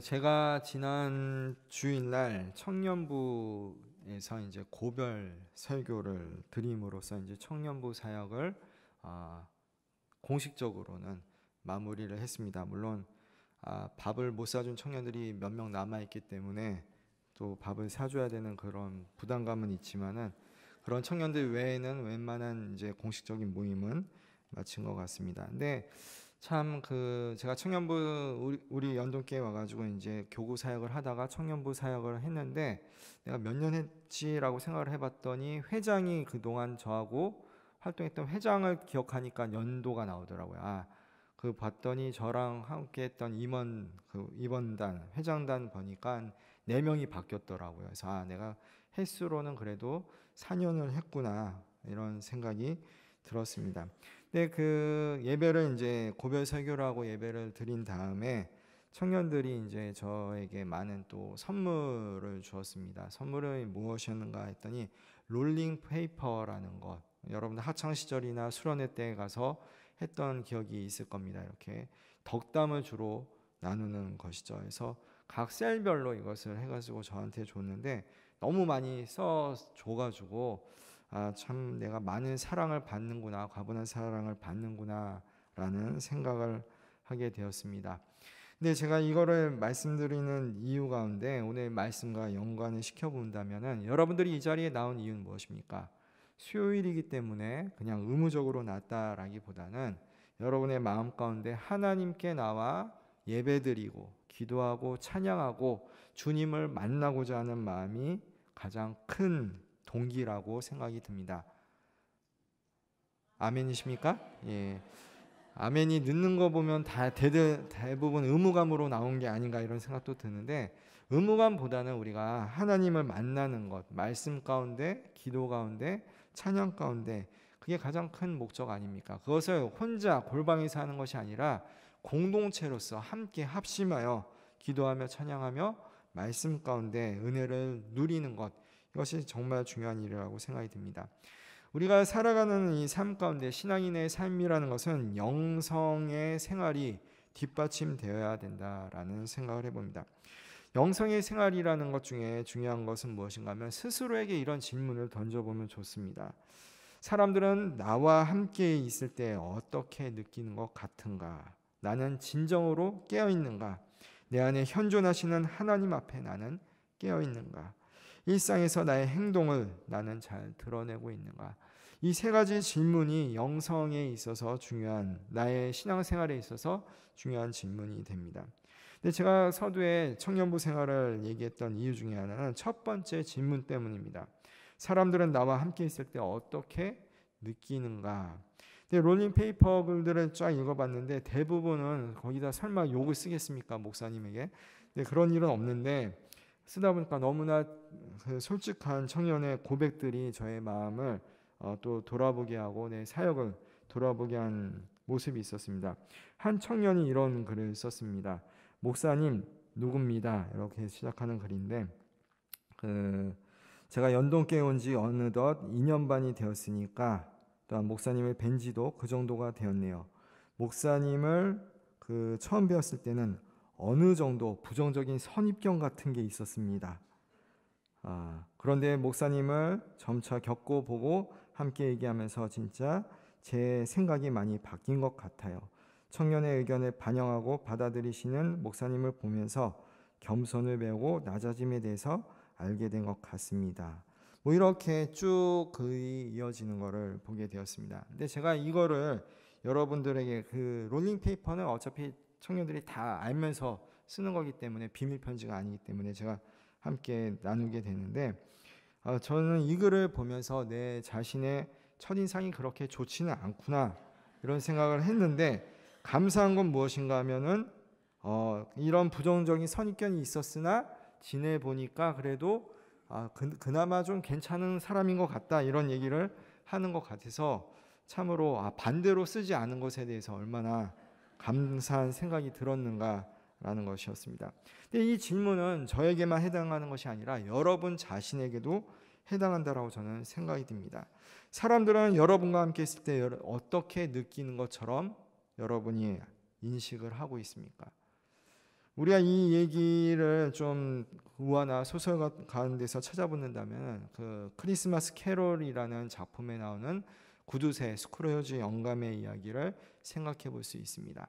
제가 지난 주일날 청년부에서 이제 고별 설교를 드림으로써 이제 청년부 사역을 아, 공식적으로는 마무리를 했습니다. 물론 밥을 못 사준 청년들이 몇 명 남아 있기 때문에 또 밥을 사줘야 되는 그런 부담감은 있지만은 그런 청년들 외에는 웬만한 이제 공식적인 모임은 마친 것 같습니다. 근데 참 제가 청년부 우리 연동교회 와가지고 이제 교구 사역을 하다가 청년부 사역을 했는데 내가 몇 년 했지라고 생각을 해봤더니 회장이 그동안 저하고 활동했던 회장을 기억하니까 연도가 나오더라고요. 봤더니 저랑 함께했던 임원단 회장단 보니까 4명이 바뀌었더라고요. 그래서 내가 횟수로는 그래도 4년을 했구나 이런 생각이 들었습니다. 근데 예배를 이제 고별 설교라고 예배를 드린 다음에 청년들이 이제 저에게 많은 또 선물을 주었습니다. 선물이 무엇이었는가 했더니 롤링 페이퍼라는 것. 여러분들 학창 시절이나 수련회 때 가서 했던 기억이 있을 겁니다. 이렇게 덕담을 주로 나누는 것이죠. 그래서 각 셀별로 이것을 해가지고 저한테 줬는데 너무 많이 써 줘가지고 참 내가 많은 사랑을 받는구나, 과분한 사랑을 받는구나 라는 생각을 하게 되었습니다. 근데 제가 이거를 말씀드리는 이유 가운데 오늘 말씀과 연관을 시켜본다면은 여러분들이 이 자리에 나온 이유는 무엇입니까? 수요일이기 때문에 그냥 의무적으로 났다라기보다는 여러분의 마음 가운데 하나님께 나와 예배드리고 기도하고 찬양하고 주님을 만나고자 하는 마음이 가장 큰 동기라고 생각이 듭니다. 아멘이십니까? 예. 아멘이 늦는 거 보면 대부분 의무감으로 나온 게 아닌가 이런 생각도 드는데 의무감보다는 우리가 하나님을 만나는 것, 말씀 가운데, 기도 가운데, 찬양 가운데 그게 가장 큰 목적 아닙니까? 그것을 혼자 골방에서 하는 것이 아니라 공동체로서 함께 합심하여 기도하며 찬양하며 말씀 가운데 은혜를 누리는 것, 이것이 정말 중요한 일이라고 생각이 듭니다. 우리가 살아가는 이 삶 가운데 신앙인의 삶이라는 것은 영성의 생활이 뒷받침되어야 된다라는 생각을 해봅니다. 영성의 생활이라는 것 중에 중요한 것은 무엇인가 하면 스스로에게 이런 질문을 던져보면 좋습니다. 사람들은 나와 함께 있을 때 어떻게 느끼는 것 같은가? 나는 진정으로 깨어있는가? 내 안에 현존하시는 하나님 앞에 나는 깨어있는가? 일상에서 나의 행동을 나는 잘 드러내고 있는가? 이 세 가지 질문이 영성에 있어서 중요한, 나의 신앙생활에 있어서 중요한 질문이 됩니다. 근데 제가 서두에 청년부 생활을 얘기했던 이유 중에 하나는 첫 번째 질문 때문입니다. 사람들은 나와 함께 있을 때 어떻게 느끼는가? 근데 롤링 페이퍼 글들을 쫙 읽어봤는데 대부분은 거기다 설마 욕을 쓰겠습니까? 목사님에게. 근데 그런 일은 없는데 쓰다 보니까 너무나 솔직한 청년의 고백들이 저의 마음을 또 돌아보게 하고 내 사역을 돌아보게 한 모습이 있었습니다. 한 청년이 이런 글을 썼습니다. 목사님 누굽니다. 이렇게 시작하는 글인데 제가 연동교회 온 지 어느덧 2년 반이 되었으니까 또한 목사님을 뵌 지도 그 정도가 되었네요. 목사님을 처음 배웠을 때는 어느 정도 부정적인 선입견 같은 게 있었습니다. 그런데 목사님을 점차 겪어보고 함께 얘기하면서 진짜 제 생각이 많이 바뀐 것 같아요. 청년의 의견을 반영하고 받아들이시는 목사님을 보면서 겸손을 배우고 낮아짐에 대해서 알게 된 것 같습니다. 뭐 이렇게 쭉 글이 이어지는 것을 보게 되었습니다. 근데 제가 이거를 여러분들에게 롤링 페이퍼는 어차피 청년들이 다 알면서 쓰는 거기 때문에 비밀 편지가 아니기 때문에 제가 함께 나누게 되는데 저는 이 글을 보면서 내 자신의 첫인상이 그렇게 좋지는 않구나 이런 생각을 했는데 감사한 건 무엇인가 하면은 이런 부정적인 선입견이 있었으나 지내보니까 그래도 그나마 좀 괜찮은 사람인 것 같다 이런 얘기를 하는 것 같아서 참으로 반대로 쓰지 않은 것에 대해서 얼마나 감사한 생각이 들었는가라는 것이었습니다. 근데 이 질문은 저에게만 해당하는 것이 아니라 여러분 자신에게도 해당한다라고 저는 생각이 듭니다. 사람들은 여러분과 함께 있을 때 어떻게 느끼는 것처럼 여러분이 인식을 하고 있습니까? 우리가 이 얘기를 좀 우화나 소설 가운데서 찾아본다면 그 크리스마스 캐롤이라는 작품에 나오는 구두쇠 스크루지 영감의 이야기를 생각해 볼 수 있습니다.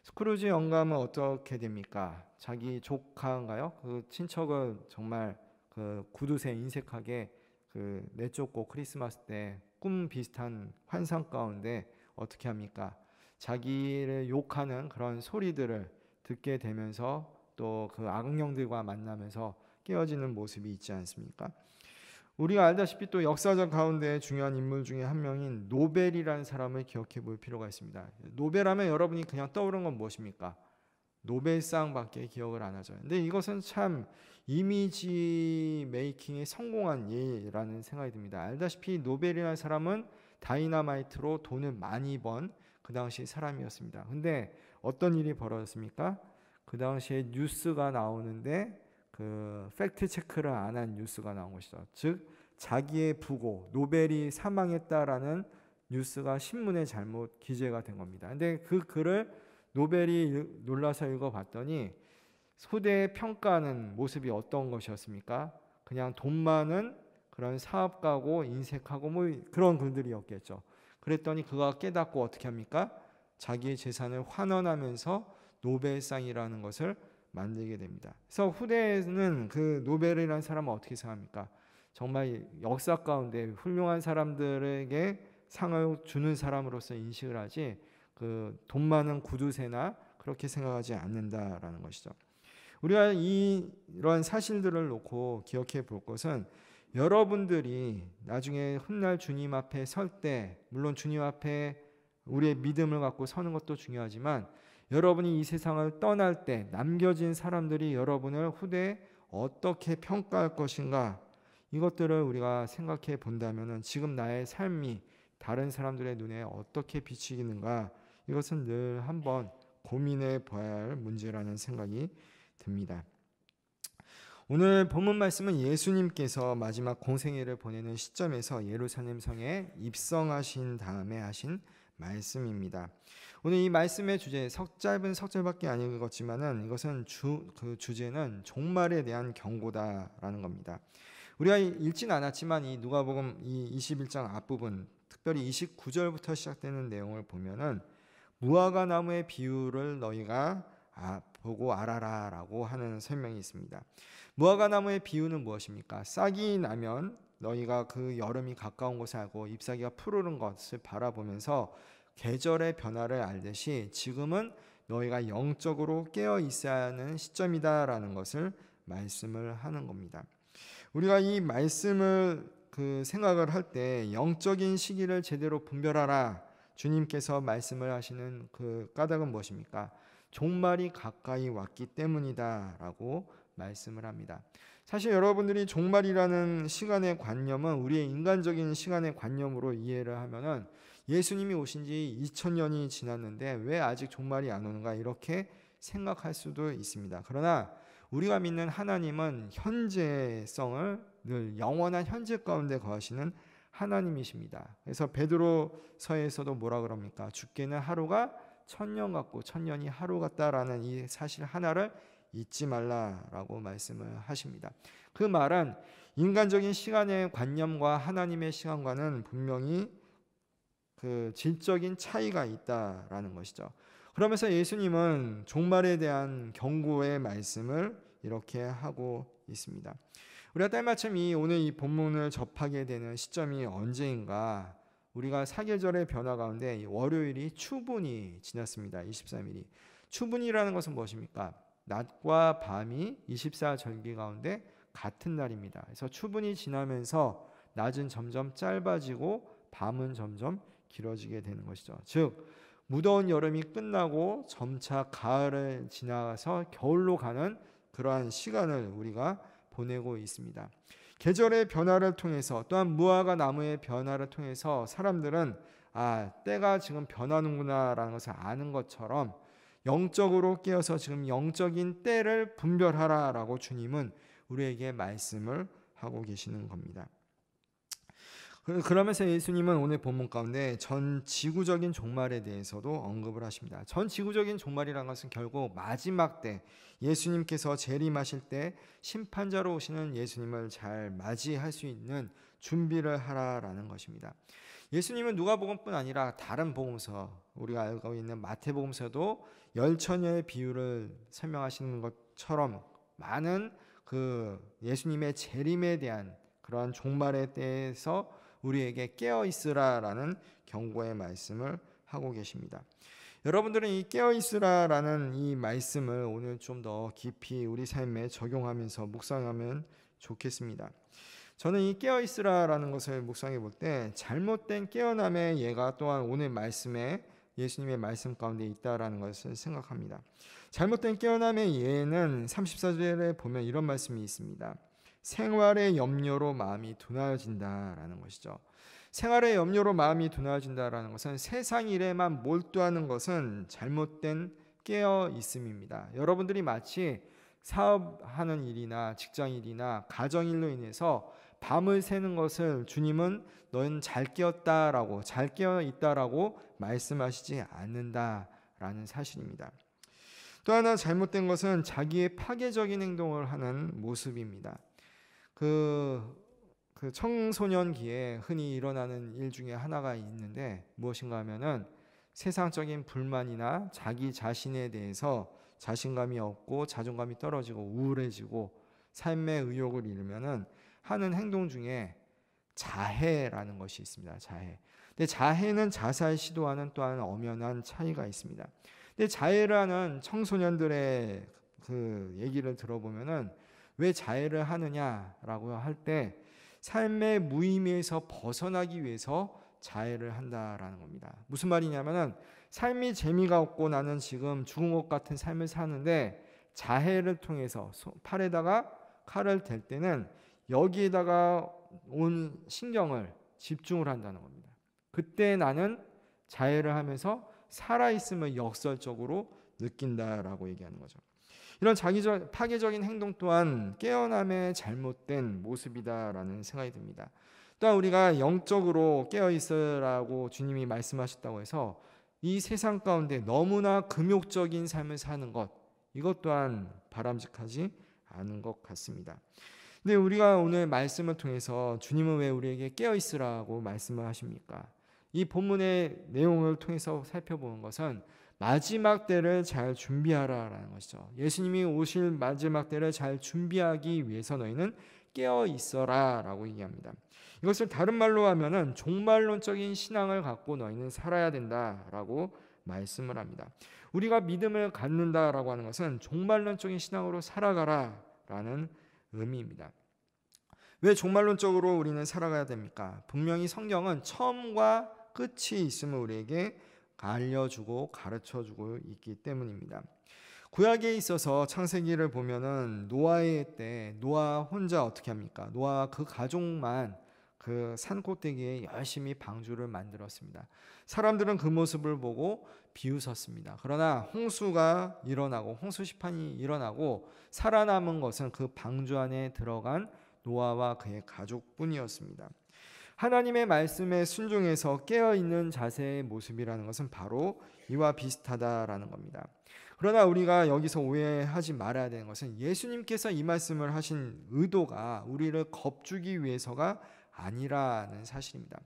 스크루지 영감은 어떻게 됩니까? 자기 조카인가요? 그 친척을 정말 그 구두쇠 인색하게 그 내쫓고 크리스마스 때 꿈 비슷한 환상 가운데 어떻게 합니까? 자기를 욕하는 그런 소리들을 듣게 되면서 또 그 악령들과 만나면서 깨어지는 모습이 있지 않습니까? 우리가 알다시피 또 역사적 가운데 중요한 인물 중에 한 명인 노벨이라는 사람을 기억해 볼 필요가 있습니다. 노벨하면 여러분이 그냥 떠오르는 건 무엇입니까? 노벨상밖에 기억을 안 하죠. 근데 이것은 참 이미지 메이킹에 성공한 예라는 생각이 듭니다. 알다시피 노벨이라는 사람은 다이너마이트로 돈을 많이 번 그 당시 사람이었습니다. 근데 어떤 일이 벌어졌습니까? 그 당시에 뉴스가 나오는데 그 팩트 체크를 안 한 뉴스가 나온 것이죠. 즉 자기의 부고 노벨이 사망했다라는 뉴스가 신문에 잘못 기재가 된 겁니다. 근데 그 글을 노벨이 놀라서 읽어봤더니 후대에 평가하는 모습이 어떤 것이었습니까? 그냥 돈 많은 그런 사업가고 인색하고 뭐 그런 글들이었겠죠. 그랬더니 그가 깨닫고 어떻게 합니까? 자기의 재산을 환원하면서 노벨상이라는 것을 만들게 됩니다. 그래서 후대에는 그 노벨이라는 사람은 어떻게 생각합니까? 정말 역사 가운데 훌륭한 사람들에게 상을 주는 사람으로서 인식을 하지 그 돈 많은 구두쇠나 그렇게 생각하지 않는다라는 것이죠. 우리가 이런 사실들을 놓고 기억해 볼 것은 여러분들이 나중에 훗날 주님 앞에 설 때 물론 주님 앞에 우리의 믿음을 갖고 서는 것도 중요하지만 여러분이 이 세상을 떠날 때 남겨진 사람들이 여러분을 후대에 어떻게 평가할 것인가 이것들을 우리가 생각해 본다면 지금 나의 삶이 다른 사람들의 눈에 어떻게 비치는가 이것은 늘 한번 고민해 봐야 할 문제라는 생각이 듭니다. 오늘 본문 말씀은 예수님께서 마지막 공생애를 보내는 시점에서 예루살렘 성에 입성하신 다음에 하신 말씀입니다. 오늘 이 말씀의 주제 짧은 석절밖에 안 읽었지만은 이것은 그 주제는 종말에 대한 경고다라는 겁니다. 우리가 읽진 않았지만 이 누가복음 이 21장 앞부분 특별히 29절부터 시작되는 내용을 보면은 무화과 나무의 비유를 너희가 보고 알아라라고 하는 설명이 있습니다. 무화과 나무의 비유는 무엇입니까? 싹이 나면 너희가 그 여름이 가까운 것을 알고 잎사귀가 푸르른 것을 바라보면서 계절의 변화를 알듯이 지금은 너희가 영적으로 깨어 있어야 하는 시점이다라는 것을 말씀을 하는 겁니다. 우리가 이 말씀을 생각을 할 때 영적인 시기를 제대로 분별하라 주님께서 말씀을 하시는 그 까닭은 무엇입니까? 종말이 가까이 왔기 때문이다라고 말씀을 합니다. 사실 여러분들이 종말이라는 시간의 관념은 우리의 인간적인 시간의 관념으로 이해를 하면은 예수님이 오신 지 2000년이 지났는데 왜 아직 종말이 안 오는가 이렇게 생각할 수도 있습니다. 그러나 우리가 믿는 하나님은 현재성을 늘 영원한 현재 가운데 거하시는 하나님이십니다. 그래서 베드로서에서도 뭐라 그럽니까? 죽게는 하루가 천년 같고 천년이 하루 같다라는 이 사실 하나를 잊지 말라라고 말씀을 하십니다. 그 말은 인간적인 시간의 관념과 하나님의 시간과는 분명히 그 질적인 차이가 있다라는 것이죠. 그러면서 예수님은 종말에 대한 경고의 말씀을 이렇게 하고 있습니다. 우리가 때마침 오늘 이 본문을 접하게 되는 시점이 언제인가? 우리가 사계절의 변화 가운데 월요일이 추분이 지났습니다. 23일이. 추분이라는 것은 무엇입니까? 낮과 밤이 24절기 가운데 같은 날입니다. 그래서 추분이 지나면서 낮은 점점 짧아지고 밤은 점점 길어지게 되는 것이죠. 즉 무더운 여름이 끝나고 점차 가을을 지나서 겨울로 가는 그러한 시간을 우리가 보내고 있습니다. 계절의 변화를 통해서 또한 무화과 나무의 변화를 통해서 사람들은 때가 지금 변하는구나라는 것을 아는 것처럼 영적으로 깨어서 지금 영적인 때를 분별하라라고 주님은 우리에게 말씀을 하고 계시는 겁니다. 그러면서 예수님은 오늘 본문 가운데 전 지구적인 종말에 대해서도 언급을 하십니다. 전 지구적인 종말이라는 것은 결국 마지막 때 예수님께서 재림하실 때 심판자로 오시는 예수님을 잘 맞이할 수 있는 준비를 하라라는 것입니다. 예수님은 누가복음뿐 아니라 다른 복음서, 우리가 알고 있는 마태복음서도 열처녀의 비유를 설명하시는 것처럼 많은 그 예수님의 재림에 대한 그러한 종말에 대해서 우리에게 깨어 있으라라는 경고의 말씀을 하고 계십니다. 여러분들은 이 깨어 있으라라는 이 말씀을 오늘 좀 더 깊이 우리 삶에 적용하면서 묵상하면 좋겠습니다. 저는 이 깨어 있으라라는 것을 묵상해 볼 때 잘못된 깨어남의 예가 또한 오늘 말씀에 예수님의 말씀 가운데 있다라는 것을 생각합니다. 잘못된 깨어남의 예는 34절에 보면 이런 말씀이 있습니다. 생활의 염려로 마음이 둔하여진다라는 것이죠. 생활의 염려로 마음이 둔하여진다라는 것은 세상 일에만 몰두하는 것은 잘못된 깨어 있음입니다. 여러분들이 마치 사업하는 일이나 직장 일이나 가정 일로 인해서 밤을 새는 것을 주님은 너는 잘 깨었다라고, 잘 깨어 있다라고 말씀하시지 않는다라는 사실입니다. 또 하나 잘못된 것은 자기의 파괴적인 행동을 하는 모습입니다. 그 청소년기에 흔히 일어나는 일 중에 하나가 있는데 무엇인가 하면은 세상적인 불만이나 자기 자신에 대해서 자신감이 없고 자존감이 떨어지고 우울해지고 삶의 의욕을 잃으면은 하는 행동 중에 자해라는 것이 있습니다. 자해. 근데 자해는 자살 시도와는 또한 엄연한 차이가 있습니다. 근데 자해를 하는 청소년들의 그 얘기를 들어보면은 왜 자해를 하느냐라고 할 때 삶의 무의미에서 벗어나기 위해서 자해를 한다라는 겁니다. 무슨 말이냐면은 삶이 재미가 없고 나는 지금 죽은 것 같은 삶을 사는데 자해를 통해서 팔에다가 칼을 댈 때는 여기에다가 온 신경을 집중을 한다는 겁니다. 그때 나는 자해를 하면서 살아있음을 역설적으로 느낀다라고 얘기하는 거죠. 이런 파괴적인 행동 또한 깨어남의 잘못된 모습이다라는 생각이 듭니다. 또한 우리가 영적으로 깨어 있으라고 주님이 말씀하셨다고 해서 이 세상 가운데 너무나 금욕적인 삶을 사는 것, 이것 또한 바람직하지 않은 것 같습니다. 근데 우리가 오늘 말씀을 통해서 주님은 왜 우리에게 깨어 있으라고 말씀을 하십니까? 이 본문의 내용을 통해서 살펴보는 것은 마지막 때를 잘 준비하라라는 것이죠. 예수님이 오실 마지막 때를 잘 준비하기 위해서 너희는 깨어 있어라라고 얘기합니다. 이것을 다른 말로 하면은 종말론적인 신앙을 갖고 너희는 살아야 된다라고 말씀을 합니다. 우리가 믿음을 갖는다라고 하는 것은 종말론적인 신앙으로 살아가라라는 의미입니다. 왜 종말론적으로 우리는 살아가야 됩니까? 분명히 성경은 처음과 끝이 있음을 우리에게 알려주고 가르쳐주고 있기 때문입니다. 구약에 있어서 창세기를 보면은 노아의 때 노아 혼자 어떻게 합니까? 노아 그 가족만 그 산꼭대기에 열심히 방주를 만들었습니다. 사람들은 그 모습을 보고 비웃었습니다. 그러나 홍수가 일어나고 홍수 시판이 일어나고 살아남은 것은 그 방주 안에 들어간 노아와 그의 가족뿐이었습니다. 하나님의 말씀에 순종해서 깨어있는 자세의 모습이라는 것은 바로 이와 비슷하다라는 겁니다. 그러나 우리가 여기서 오해하지 말아야 되는 것은 예수님께서 이 말씀을 하신 의도가 우리를 겁주기 위해서가 아니라는 사실입니다.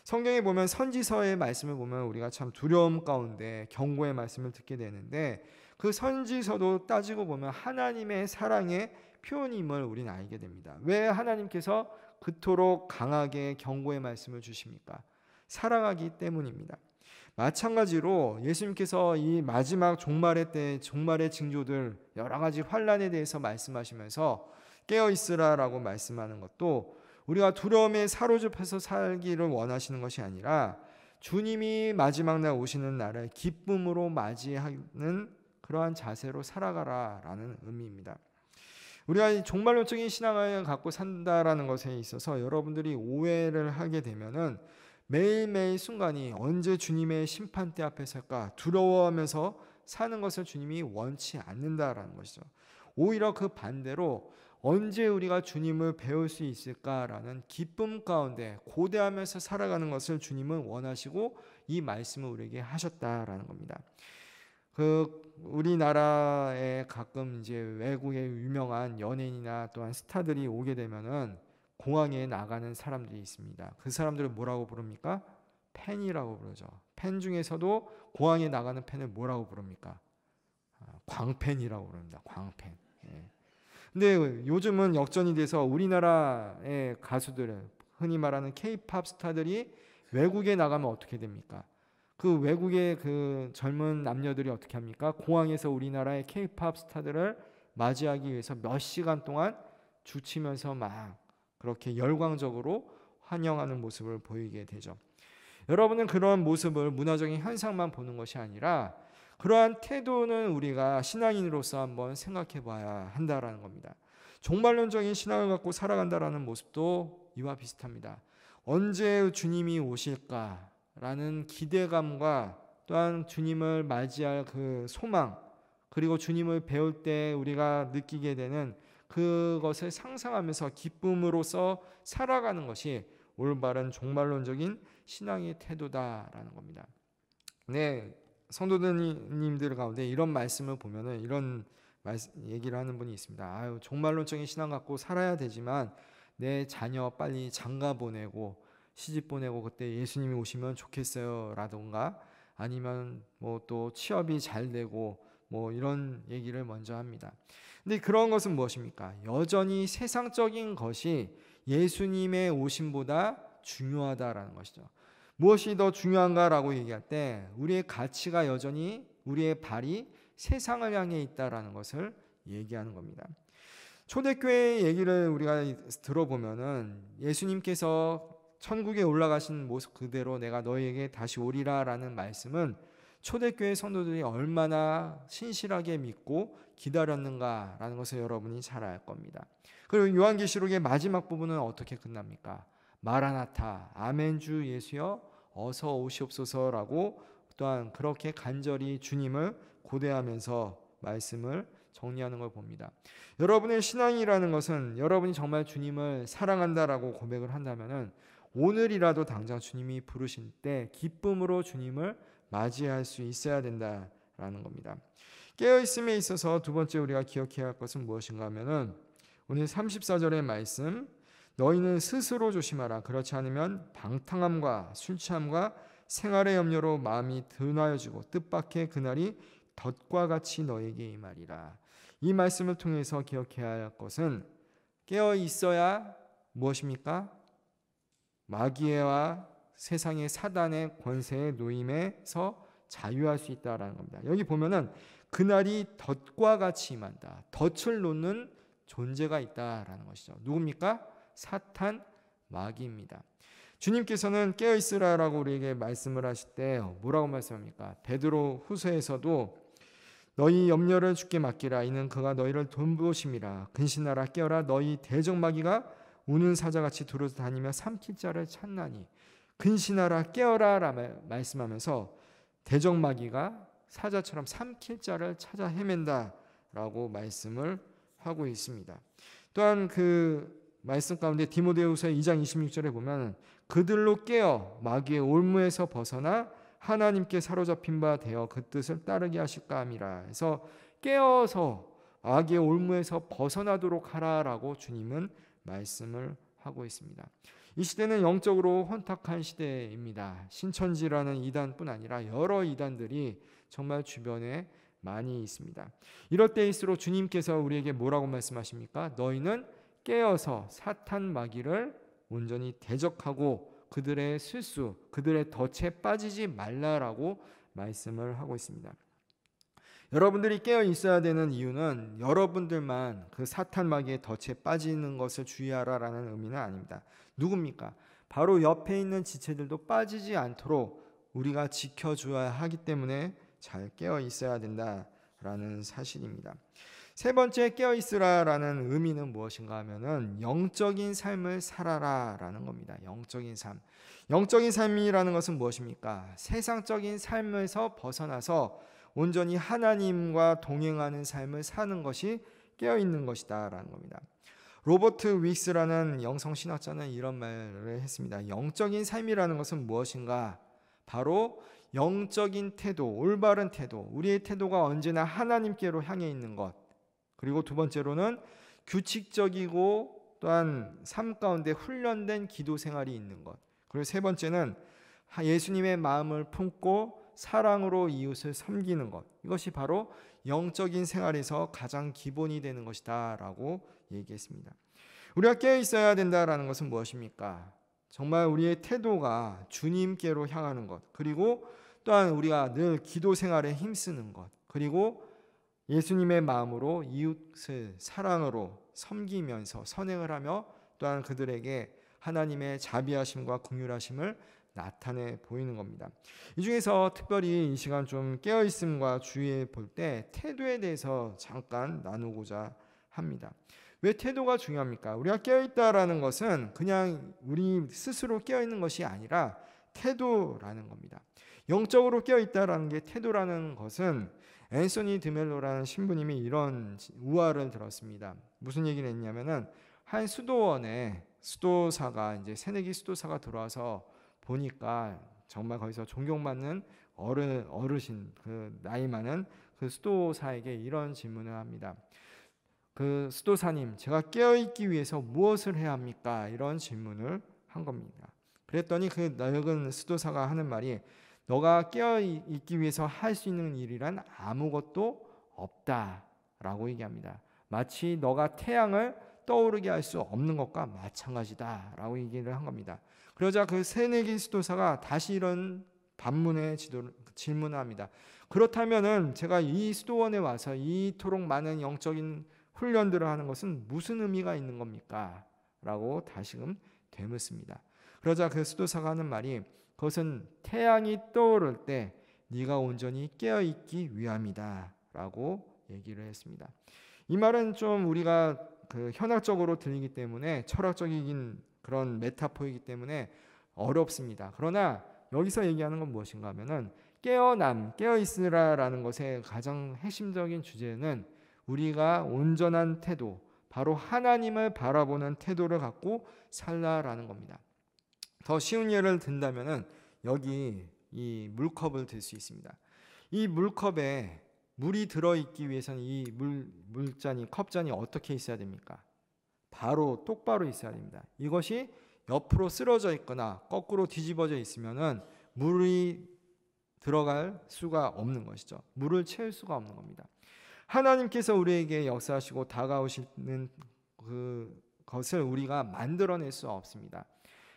성경에 보면 선지서의 말씀을 보면 우리가 참 두려움 가운데 경고의 말씀을 듣게 되는데 그 선지서도 따지고 보면 하나님의 사랑의 표현임을 우리는 알게 됩니다. 왜 하나님께서 그토록 강하게 경고의 말씀을 주십니까? 사랑하기 때문입니다. 마찬가지로 예수님께서 이 마지막 종말의 때 종말의 징조들 여러 가지 환난에 대해서 말씀하시면서 깨어 있으라라고 말씀하는 것도 우리가 두려움에 사로잡혀서 살기를 원하시는 것이 아니라 주님이 마지막 날 오시는 날을 기쁨으로 맞이하는 그러한 자세로 살아가라라는 의미입니다. 우리가 종말론적인 신앙을 갖고 산다라는 것에 있어서 여러분들이 오해를 하게 되면은 매일매일 순간이 언제 주님의 심판대 앞에 설까 두려워하면서 사는 것을 주님이 원치 않는다라는 것이죠. 오히려 그 반대로 언제 우리가 주님을 배울 수 있을까라는 기쁨 가운데 고대하면서 살아가는 것을 주님은 원하시고 이 말씀을 우리에게 하셨다라는 겁니다. 우리나라에 가끔 이제 외국의 유명한 연예인이나 또한 스타들이 오게 되면은 공항에 나가는 사람들이 있습니다. 그 사람들을 뭐라고 부릅니까? 팬이라고 부르죠. 팬 중에서도 공항에 나가는 팬을 뭐라고 부릅니까? 광팬이라고 부릅니다. 광팬. 예. 근데 요즘은 역전이 돼서 우리나라의 가수들, 흔히 말하는 K-팝 스타들이 외국에 나가면 어떻게 됩니까? 그 외국의 그 젊은 남녀들이 어떻게 합니까? 공항에서 우리나라의 K-팝 스타들을 맞이하기 위해서 몇 시간 동안 주치면서 막 그렇게 열광적으로 환영하는 모습을 보이게 되죠. 여러분은 그러한 모습을 문화적인 현상만 보는 것이 아니라 그러한 태도는 우리가 신앙인으로서 한번 생각해 봐야 한다라는 겁니다. 종말론적인 신앙을 갖고 살아간다라는 모습도 이와 비슷합니다. 언제 주님이 오실까라는 기대감과 또한 주님을 맞이할 그 소망, 그리고 주님을 배울 때 우리가 느끼게 되는 그것을 상상하면서 기쁨으로써 살아가는 것이 올바른 종말론적인 신앙의 태도다라는 겁니다. 네, 성도님들 가운데 이런 말씀을 보면은 이런 얘기를 하는 분이 있습니다. 아유, 종말론적인 신앙 갖고 살아야 되지만 내 자녀 빨리 장가 보내고 시집 보내고 그때 예수님이 오시면 좋겠어요 라던가 아니면 뭐 또 취업이 잘 되고 뭐 이런 얘기를 먼저 합니다. 근데 그런 것은 무엇입니까? 여전히 세상적인 것이 예수님의 오심보다 중요하다라는 것이죠. 무엇이 더 중요한가라고 얘기할 때 우리의 가치가 여전히 우리의 발이 세상을 향해 있다라는 것을 얘기하는 겁니다. 초대교회 얘기를 우리가 들어보면은 예수님께서 천국에 올라가신 모습 그대로 내가 너희에게 다시 오리라라는 말씀은 초대교회 성도들이 얼마나 신실하게 믿고 기다렸는가라는 것을 여러분이 잘 알 겁니다. 그리고 요한계시록의 마지막 부분은 어떻게 끝납니까? 마라나타, 아멘 주 예수여 어서 오시옵소서라고 또한 그렇게 간절히 주님을 고대하면서 말씀을 정리하는 걸 봅니다. 여러분의 신앙이라는 것은 여러분이 정말 주님을 사랑한다라고 고백을 한다면은 오늘이라도 당장 주님이 부르신 때 기쁨으로 주님을 맞이할 수 있어야 된다라는 겁니다. 깨어있음에 있어서 두 번째 우리가 기억해야 할 것은 무엇인가 하면은 오늘 34절의 말씀 너희는 스스로 조심하라. 그렇지 않으면 방탕함과 술 취함과 생활의 염려로 마음이 둔하여지고 뜻밖의 그날이 덫과 같이 너에게 임하리라. 이 말씀을 통해서 기억해야 할 것은 깨어 있어야 무엇입니까? 마귀와 세상의 사단의 권세의 노임에서 자유할 수 있다라는 겁니다. 여기 보면은 그날이 덫과 같이 임한다. 덫을 놓는 존재가 있다라는 것이죠. 누굽니까? 사탄, 마귀입니다. 주님께서는 깨어있으라라고 우리에게 말씀을 하실 때 뭐라고 말씀합니까? 베드로 후서에서도 너희 염려를 주께 맡기라. 이는 그가 너희를 돌보심이라. 근신하라 깨어라. 너희 대적마귀가 우는 사자같이 두루서 다니며 삼킬 자를 찾나니. 근신하라 깨어라 말씀하면서 대적마귀가 사자처럼 삼킬 자를 찾아 헤맨다라고 말씀을 하고 있습니다. 또한 그 말씀 가운데 디모데후서 2장 26절에 보면 그들로 깨어 마귀의 올무에서 벗어나 하나님께 사로잡힌 바 되어 그 뜻을 따르게 하실까 함이라. 그래서 깨어서 마귀의 올무에서 벗어나도록 하라라고 주님은 말씀을 하고 있습니다. 이 시대는 영적으로 혼탁한 시대입니다. 신천지라는 이단뿐 아니라 여러 이단들이 정말 주변에 많이 있습니다. 이럴 때일수록 주님께서 우리에게 뭐라고 말씀하십니까? 너희는 깨어서 사탄 마귀를 온전히 대적하고 그들의 실수, 그들의 덫에 빠지지 말라라고 말씀을 하고 있습니다. 여러분들이 깨어 있어야 되는 이유는 여러분들만 그 사탄 마귀의 덫에 빠지는 것을 주의하라라는 의미는 아닙니다. 누굽니까? 바로 옆에 있는 지체들도 빠지지 않도록 우리가 지켜줘야 하기 때문에 잘 깨어 있어야 된다라는 사실입니다. 세 번째 깨어 있으라라는 의미는 무엇인가 하면은 영적인 삶을 살아라라는 겁니다. 영적인 삶. 영적인 삶이라는 것은 무엇입니까? 세상적인 삶에서 벗어나서 온전히 하나님과 동행하는 삶을 사는 것이 깨어 있는 것이다라는 겁니다. 로버트 윅스라는 영성신학자는 이런 말을 했습니다. 영적인 삶이라는 것은 무엇인가? 바로 영적인 태도, 올바른 태도, 우리의 태도가 언제나 하나님께로 향해 있는 것. 그리고 두 번째로는 규칙적이고 또한 삶 가운데 훈련된 기도 생활이 있는 것. 그리고 세 번째는 예수님의 마음을 품고 사랑으로 이웃을 섬기는 것. 이것이 바로 영적인 생활에서 가장 기본이 되는 것이다 라고 얘기했습니다. 우리가 깨어 있어야 된다라는 것은 무엇입니까? 정말 우리의 태도가 주님께로 향하는 것, 그리고 또한 우리가 늘 기도 생활에 힘쓰는 것, 그리고 예수님의 마음으로 이웃을 사랑으로 섬기면서 선행을 하며 또한 그들에게 하나님의 자비하심과 긍휼하심을 나타내 보이는 겁니다. 이 중에서 특별히 이 시간 좀 깨어있음과 주의해 볼 때 태도에 대해서 잠깐 나누고자 합니다. 왜 태도가 중요합니까? 우리가 깨어있다라는 것은 그냥 우리 스스로 깨어있는 것이 아니라 태도라는 겁니다. 영적으로 깨어있다라는 게 태도라는 것은 앤서니 드멜로라는 신부님이 이런 우화를 들었습니다. 무슨 얘기를 했냐면은 한 수도원에 수도사가 이제 새내기 수도사가 들어와서 보니까 정말 거기서 존경받는 어르신 그 나이 많은 그 수도사에게 이런 질문을 합니다. 그 수도사님, 제가 깨어있기 위해서 무엇을 해야 합니까? 이런 질문을 한 겁니다. 그랬더니 그 늙은 수도사가 하는 말이 너가 깨어있기 위해서 할 수 있는 일이란 아무것도 없다라고 얘기합니다. 마치 너가 태양을 떠오르게 할 수 없는 것과 마찬가지다라고 얘기를 한 겁니다. 그러자 그 새내기 수도사가 다시 이런 반문의 질문을 합니다. 그렇다면은 제가 이 수도원에 와서 이토록 많은 영적인 훈련들을 하는 것은 무슨 의미가 있는 겁니까? 라고 다시금 되묻습니다. 그러자 그 수도사가 하는 말이 그것은 태양이 떠오를 때 네가 온전히 깨어있기 위함이다 라고 얘기를 했습니다. 이 말은 좀 우리가 그 현학적으로 들리기 때문에 철학적인 그런 메타포이기 때문에 어렵습니다. 그러나 여기서 얘기하는 건 무엇인가 하면은 깨어있으라라는 것의 가장 핵심적인 주제는 우리가 온전한 태도, 바로 하나님을 바라보는 태도를 갖고 살라라는 겁니다. 더 쉬운 예를 든다면은 여기 이 물컵을 들 수 있습니다. 이 물컵에 물이 들어있기 위해서는 이 물잔이 컵잔이 어떻게 있어야 됩니까? 바로 똑바로 있어야 됩니다. 이것이 옆으로 쓰러져 있거나 거꾸로 뒤집어져 있으면은 물이 들어갈 수가 없는 것이죠. 물을 채울 수가 없는 겁니다. 하나님께서 우리에게 역사하시고 다가오시는 그것을 우리가 만들어낼 수 없습니다.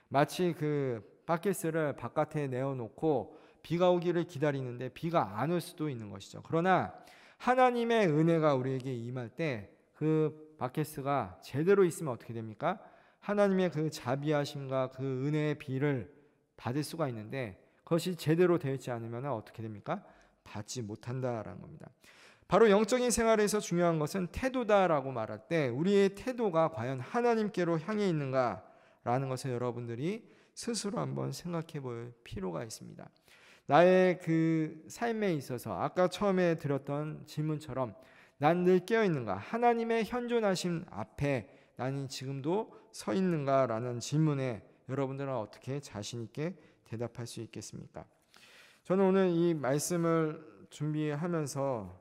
마치 그 바켓을 바깥에 내어놓고 비가 오기를 기다리는데 비가 안 올 수도 있는 것이죠. 그러나 하나님의 은혜가 우리에게 임할 때 그 바켓가 제대로 있으면 어떻게 됩니까? 하나님의 그 자비하심과 그 은혜의 비를 받을 수가 있는데 그것이 제대로 되어 있지 않으면 어떻게 됩니까? 받지 못한다라는 겁니다. 바로 영적인 생활에서 중요한 것은 태도다라고 말할 때 우리의 태도가 과연 하나님께로 향해 있는가라는 것을 여러분들이 스스로 한번 생각해 볼 필요가 있습니다. 나의 그 삶에 있어서 아까 처음에 드렸던 질문처럼 난 늘 깨어 있는가? 하나님의 현존하심 앞에 나는 지금도 서 있는가라는 질문에 여러분들은 어떻게 자신 있게 대답할 수 있겠습니까? 저는 오늘 이 말씀을 준비하면서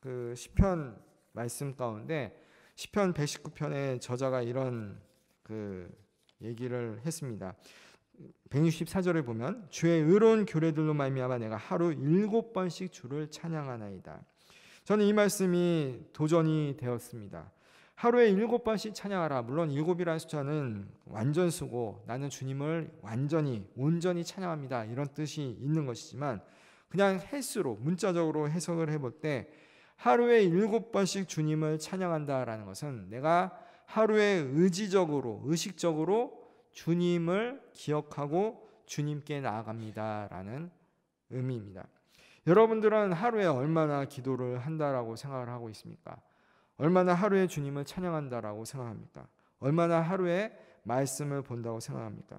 그 시편 말씀 가운데 시편 119편의 저자가 이런 그 얘기를 했습니다. 164절에 보면 주의 의로운 규례들로 말미암아 내가 하루 7번씩 주를 찬양하나이다. 저는 이 말씀이 도전이 되었습니다. 하루에 7번씩 찬양하라. 물론 7이라는 숫자는 완전수고 나는 주님을 완전히 온전히 찬양합니다 이런 뜻이 있는 것이지만 그냥 횟수로 문자적으로 해석을 해볼 때 하루에 7번씩 주님을 찬양한다라는 것은 내가 하루에 의식적으로 주님을 기억하고 주님께 나아갑니다라는 의미입니다. 여러분들은 하루에 얼마나 기도를 한다라고 생각을 하고 있습니까? 얼마나 하루에 주님을 찬양한다라고 생각합니까? 얼마나 하루에 말씀을 본다고 생각합니까?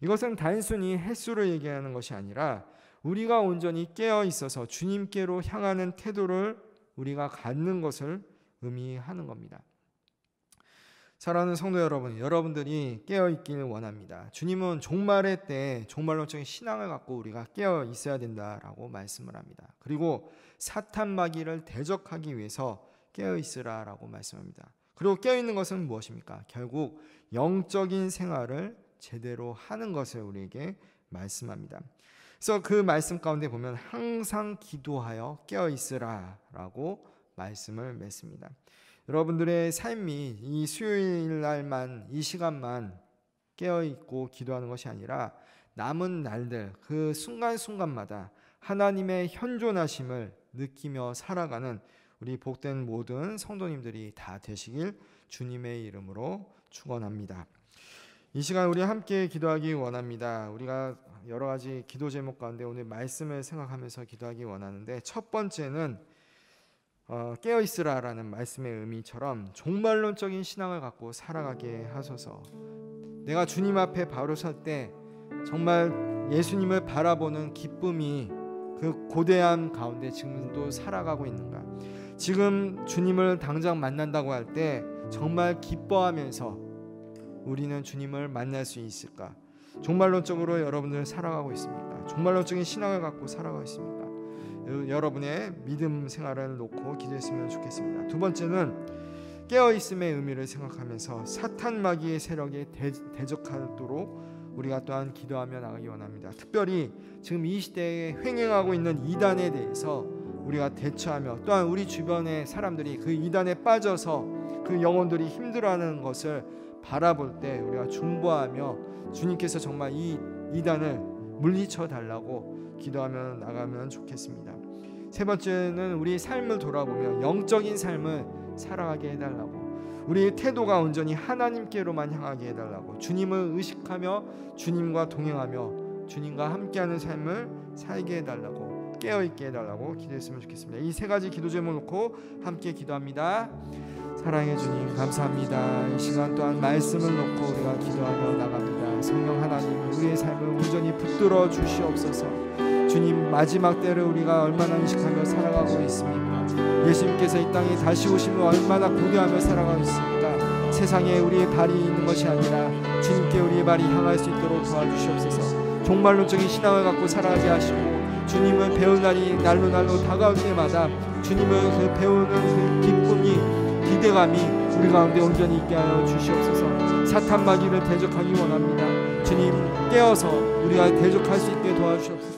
이것은 단순히 횟수를 얘기하는 것이 아니라 우리가 온전히 깨어 있어서 주님께로 향하는 태도를 우리가 갖는 것을 의미하는 겁니다. 사랑하는 성도 여러분, 여러분들이 깨어있기를 원합니다. 주님은 종말의 때 종말론적인 신앙을 갖고 우리가 깨어 있어야 된다라고 말씀을 합니다. 그리고 사탄 마귀를 대적하기 위해서 깨어 있으라라고 말씀합니다. 그리고 깨어 있는 것은 무엇입니까? 결국 영적인 생활을 제대로 하는 것을 우리에게 말씀합니다. 그래서 그 말씀 가운데 보면 항상 기도하여 깨어 있으라라고 말씀을 맺습니다. 여러분들의 삶이 이 수요일 날만, 이 시간만 깨어있고 기도하는 것이 아니라 남은 날들, 그 순간순간마다 하나님의 현존하심을 느끼며 살아가는 우리 복된 모든 성도님들이 다 되시길 주님의 이름으로 축원합니다. 이 시간 우리 함께 기도하기 원합니다. 우리가 여러 가지 기도 제목 가운데 오늘 말씀을 생각하면서 기도하기 원하는데, 첫 번째는 깨어있으라라는 말씀의 의미처럼 종말론적인 신앙을 갖고 살아가게 하소서. 내가 주님 앞에 바로 설 때 정말 예수님을 바라보는 기쁨이 그 고대함 가운데 지금도 살아가고 있는가? 지금 주님을 당장 만난다고 할 때 정말 기뻐하면서 우리는 주님을 만날 수 있을까? 종말론적으로 여러분들 살아가고 있습니까? 종말론적인 신앙을 갖고 살아가고 있습니까? 여러분의 믿음 생활을 놓고 기도했으면 좋겠습니다. 두 번째는 깨어있음의 의미를 생각하면서 사탄 마귀의 세력에 대적하도록 우리가 또한 기도하며 나가기 원합니다. 특별히 지금 이 시대에 횡행하고 있는 이단에 대해서 우리가 대처하며, 또한 우리 주변의 사람들이 그 이단에 빠져서 그 영혼들이 힘들어하는 것을 바라볼 때 우리가 중보하며 주님께서 정말 이 이단을 물리쳐 달라고 기도하며 나가면 좋겠습니다. 세 번째는 우리 삶을 돌아보며 영적인 삶을 살아가게 해달라고, 우리의 태도가 온전히 하나님께로만 향하게 해달라고, 주님을 의식하며 주님과 동행하며 주님과 함께하는 삶을 살게 해달라고, 깨어있게 해달라고 기도했으면 좋겠습니다. 이 세 가지 기도 제목을 놓고 함께 기도합니다. 사랑해 주님, 감사합니다. 이 시간 또한 말씀을 놓고 우리가 기도하며 나갑니다. 성령 하나님, 우리의 삶을 온전히 붙들어 주시옵소서. 주님, 마지막 때를 우리가 얼마나 의식하며 살아가고 있습니까? 예수님께서 이 땅에 다시 오심을 얼마나 고려하며 살아가고 있습니까? 세상에 우리의 발이 있는 것이 아니라 주님께 우리의 발이 향할 수 있도록 도와주시옵소서. 종말론적인 신앙을 갖고 살아가게 하시고, 주님을 배울 날이 날로 다가올 때마다 주님을 그 배우는 그 기쁨이, 기대감이 우리 가운데 온전히 있게 하여 주시옵소서. 사탄 마귀를 대적하기 원합니다. 주님, 깨어서 우리가 대적할 수 있게 도와주시옵소서.